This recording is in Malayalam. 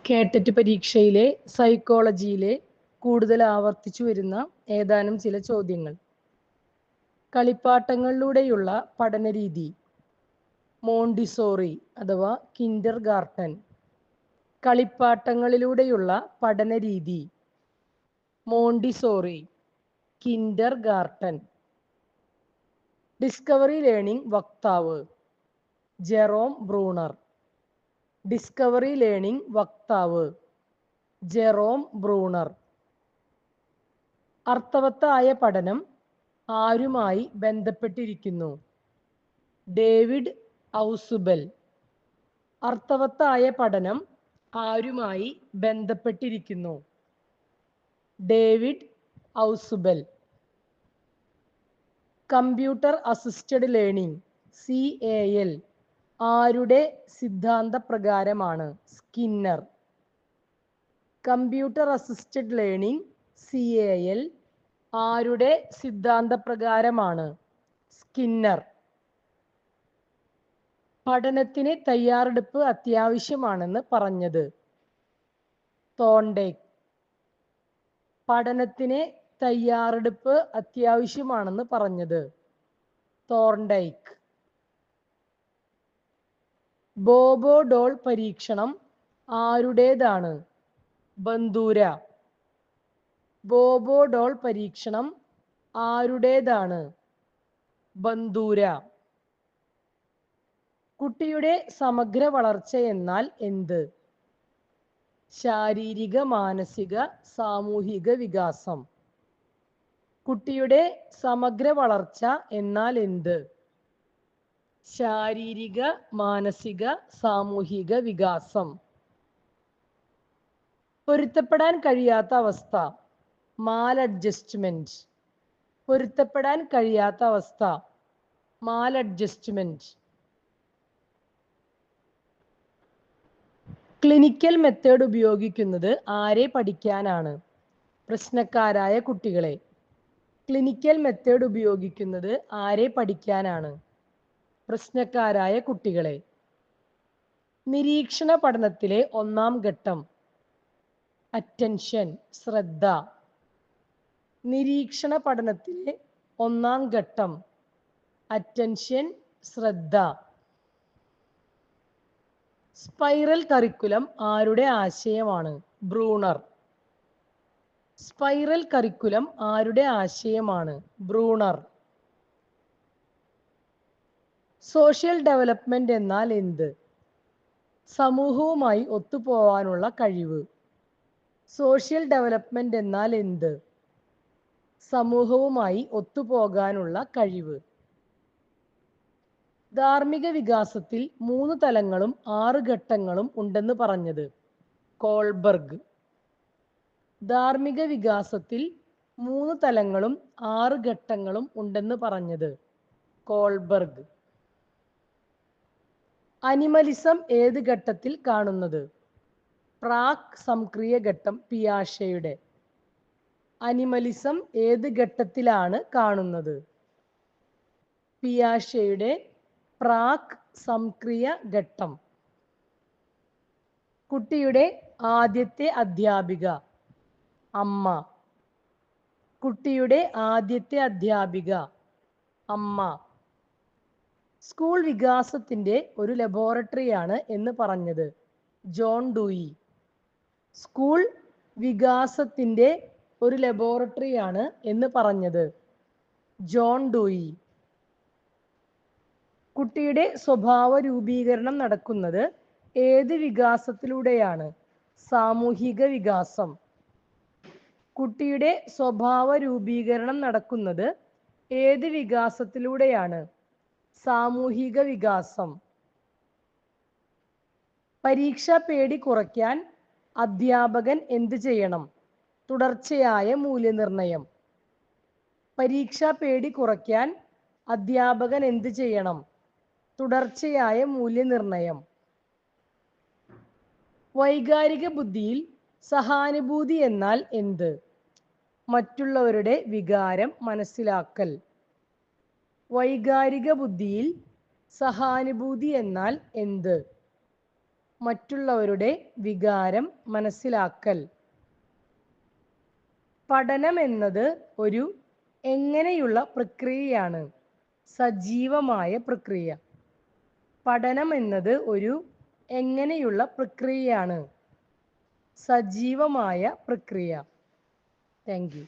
കേട്ടറ്റ് പരീക്ഷയിലെ സൈക്കോളജിയിലെ കൂടുതൽ ആവർത്തിച്ചു വരുന്ന ഏതാനും ചില ചോദ്യങ്ങൾ. കളിപ്പാട്ടങ്ങളിലൂടെയുള്ള പഠനരീതി മോണ്ടിസോറി അഥവാ കിൻഡർ ഗാർട്ടൻ. കളിപ്പാട്ടങ്ങളിലൂടെയുള്ള പഠനരീതി Montessori, kindergarten. Discovery learning വക്താവ് ജെറോം ബ്രൂണർ. ഡിസ്കവറി ലേണിംഗ് വക്താവ് ജെറോം ബ്രൂണർ. അർത്ഥവത്തായ പഠനം ആരുമായി ബന്ധപ്പെട്ടിരിക്കുന്നു? David Ausubel. അർത്ഥവത്തായ പഠനം ആരുമായി ബന്ധപ്പെട്ടിരിക്കുന്നു? David Ausubel. Computer assisted learning CAL ആരുടെ സിദ്ധാന്തപ്രകാരമാണ്? Skinner. Computer assisted learning CAL ആരുടെ സിദ്ധാന്തപ്രകാരമാണ്? സ്കിന്നർ. പഠനത്തിന് തയ്യാറെടുപ്പ് അത്യാവശ്യമാണെന്ന് പറഞ്ഞത്? തോണ്ടേക്ക്. പഠനത്തിന് തയ്യാറെടുപ്പ് അത്യാവശ്യമാണെന്ന് പറഞ്ഞത്? തോർണ്ടൈക്ക്. ബോബോ ഡോൾ പരീക്ഷണം ആരുടേതാണ്? ബന്ദൂര. ബോബോ ഡോൾ പരീക്ഷണം ആരുടേതാണ്? ബന്ദൂര. കുട്ടിയുടെ സമഗ്ര വളർച്ച എന്നാൽ എന്ത്? ശാരീരിക, മാനസിക, സാമൂഹിക വികാസം. കുട്ടിയുടെ സമഗ്ര വളർച്ച എന്നാൽ എന്ത്? ശാരീരിക, മാനസിക, സാമൂഹിക വികാസം. പൊരുത്തപ്പെടാൻ കഴിയാത്ത അവസ്ഥ മാൽ അഡ്ജസ്റ്റ്മെന്റ്. പൊരുത്തപ്പെടാൻ കഴിയാത്ത അവസ്ഥ മാൽ അഡ്ജസ്റ്റ്മെന്റ്. ക്ലിനിക്കൽ മെത്തേഡ് ഉപയോഗിക്കുന്നത് ആരെ പഠിക്കാനാണ്? പ്രശ്നക്കാരായ കുട്ടികളെ. ക്ലിനിക്കൽ മെത്തേഡ് ഉപയോഗിക്കുന്നത് ആരെ പഠിക്കാനാണ്? പ്രശ്നക്കാരായ കുട്ടികളെ. നിരീക്ഷണ പഠനത്തിലെ ഒന്നാം ഘട്ടം അറ്റൻഷൻ, ശ്രദ്ധ. നിരീക്ഷണ പഠനത്തിലെ ഒന്നാം ഘട്ടം അറ്റൻഷൻ, ശ്രദ്ധ. സ്പൈറൽ കരിക്കുലം ആരുടെ ആശയമാണ്? ബ്രൂണർ. സ്പൈറൽ കരിക്കുലം ആരുടെ ആശയമാണ്? ബ്രൂണർ. സോഷ്യൽ ഡെവലപ്മെന്റ് എന്നാൽ എന്ത്? സമൂഹവുമായി ഒത്തുപോകാനുള്ള കഴിവ്. സോഷ്യൽ ഡെവലപ്മെന്റ് എന്നാൽ എന്ത്? സമൂഹവുമായി ഒത്തുപോകാനുള്ള കഴിവ്. ധാർമ്മിക വികാസത്തിൽ 3 തലങ്ങളും 6 ഘട്ടങ്ങളും ഉണ്ടെന്ന് പറഞ്ഞത്? കോൾബർഗ്. ധാർമ്മിക വികാസത്തിൽ 3 തലങ്ങളും 6 ഘട്ടങ്ങളും ഉണ്ടെന്ന് പറഞ്ഞത്? കോൾബർഗ്. അനിമലിസം ഏത് ഘട്ടത്തിൽ കാണുന്നത്? പ്രാക് സംക്രിയ ഘട്ടം പിയാഷെയുടെ. അനിമലിസം ഏത് ഘട്ടത്തിലാണ് കാണുന്നത്? പിയാഷെയുടെ പ്രാക് സംക്രിയ ഘട്ടം. കുട്ടിയുടെ ആദ്യത്തെ അധ്യാപിക അമ്മ. കുട്ടിയുടെ ആദ്യത്തെ അധ്യാപിക അമ്മ. സ്കൂൾ വികാസത്തിന്റെ ഒരു ലബോറട്ടറിയാണ് എന്ന് പറഞ്ഞത്? John Dewey. സ്കൂൾ വികാസത്തിന്റെ ഒരു ലബോറട്ടറിയാണ് എന്ന് പറഞ്ഞത്? John Dewey. കുട്ടിയുടെ സ്വഭാവ രൂപീകരണം നടക്കുന്നത് ഏത് വികാസത്തിലൂടെയാണ്? സാമൂഹിക വികാസം. കുട്ടിയുടെ സ്വഭാവ രൂപീകരണം നടക്കുന്നത് ഏത് വികാസത്തിലൂടെയാണ്? സാമൂഹിക വികാസം. പരീക്ഷാ പേടി കുറയ്ക്കാൻ അധ്യാപകൻ എന്ത് ചെയ്യണം? തുടർച്ചയായ മൂല്യനിർണ്ണയം. പരീക്ഷാ പേടി കുറയ്ക്കാൻ അധ്യാപകൻ എന്ത് ചെയ്യണം? തുടർച്ചയായ മൂല്യനിർണ്ണയം. വൈകാരിക ബുദ്ധിയിൽ സഹാനുഭൂതി എന്നാൽ എന്ത്? മറ്റുള്ളവരുടെ വികാരം മനസ്സിലാക്കൽ. വൈകാരിക ബുദ്ധിയിൽ സഹാനുഭൂതി എന്നാൽ എന്ത്? മറ്റുള്ളവരുടെ വികാരം മനസ്സിലാക്കൽ. പഠനം എന്നത് ഒരു എങ്ങനെയുള്ള പ്രക്രിയയാണ്? സജീവമായ പ്രക്രിയ. പഠനം എന്നത് ഒരു എങ്ങനെയുള്ള പ്രക്രിയയാണ്? സജീവമായ പ്രക്രിയ. Thank you.